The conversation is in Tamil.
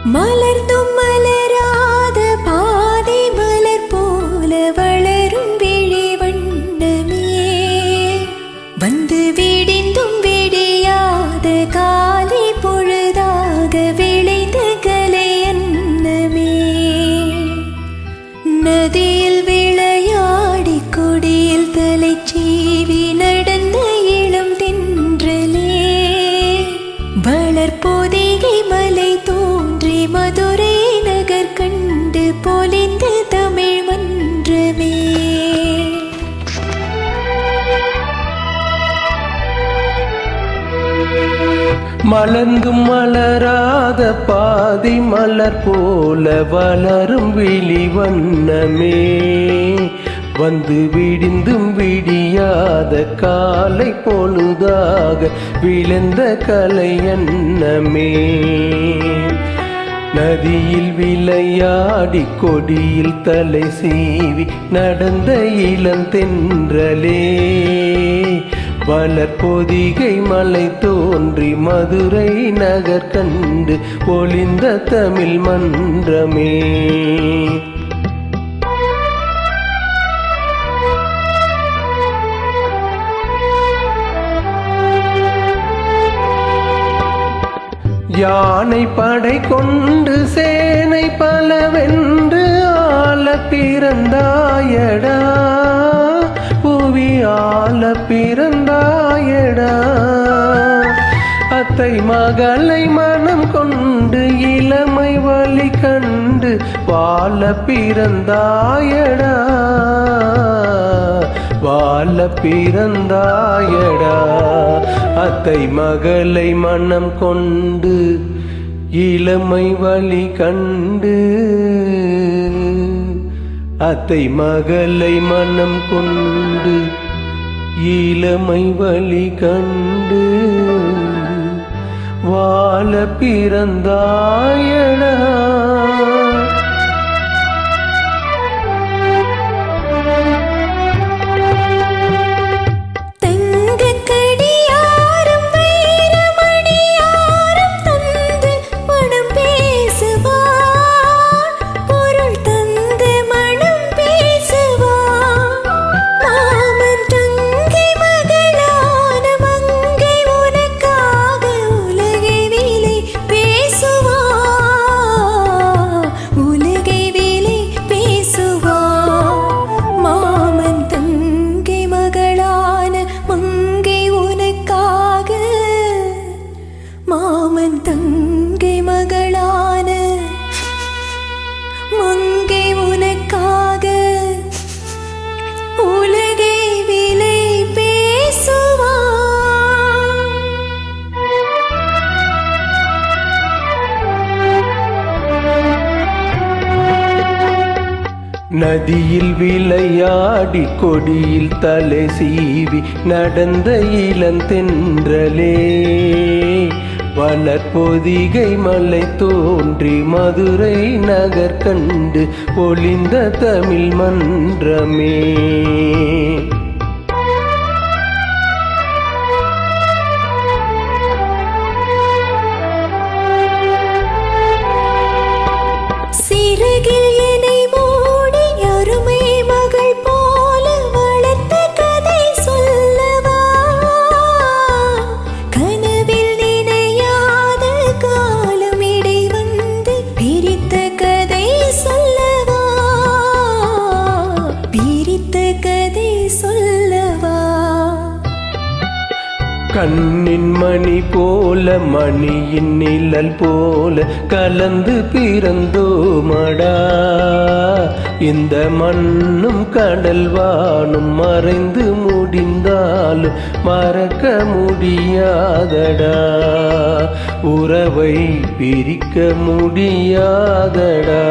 மலர்ந்தும் மலராத பாதை மலர் போல வளரும் விழி வண்ணமே வந்து விடிந்தும் விடியாத காலை பொழுதாக விளைந்த கலை அன்னமே நதியில் விளையாடி கொடியில் தலை சீவி நடந்த இளம் தென்றலே வளர்பொதிகை மலை தோன்றி மதுரை நகர் கண்டு பொலிந்த தமிழ் மன்றமே மலர்ந்தும் மலராத பாதி மலர் போல வளரும் விழி வண்ணமே வந்து விடிந்தும் விடியாத காலை பொழுதாக விளைந்த கலை அன்னமே நதியில் விளையாடி கொடியில் தலை சீவி நடந்த இளந்தென்றலே வளர்பொதிகை மலை தோன்றி மதுரை நகர் கண்டு பொலிந்த தமிழ் மன்றமே யானை படை கொண்டு சேனை பலவென்று ஆள பிறந்தாயடா புவி ஆள பிறந்தாயடா அத்தை மகளை மனம் கொண்டு இளமை வழி கண்டு வாழ பிறந்தாயடா வாழ பிறந்தாயடா அத்தை மகளை மனம் கொண்டு இளமை வழி கண்டு அத்தை மகளை மனம் கொண்டு இளமை வழி கண்டு வாழ பிறந்தாயடா மாமன் தங்கை மகளான மங்கை உனக்காக உலகை விலை பேசுவான் நதியில் விளையாடி கொடியில் தலை சீவி நடந்த இளந்தென்றலே வளர்பொதிகை மலை தோன்றி மதுரை நகர் கண்டு பொலிந்த தமிழ் மன்றமே சிறகில் என்னை மூடி அருமை மகள் போல வளர்த்த கதை சொல்லவா கனவில் நினையாத காலம் இடை வந்து பிரித்த கதை சொல்லவா பிரித்த கதை சொல்லவா கண்ணின் மணி போல மணியின் நிழல் போல கலந்து பிறந்தோமடா இந்த மண்ணும் கடல் வானும் மறைந்து முடிந்தாலும் மறக்க முடியாதடா உறவை பிரிக்க முடியாதடா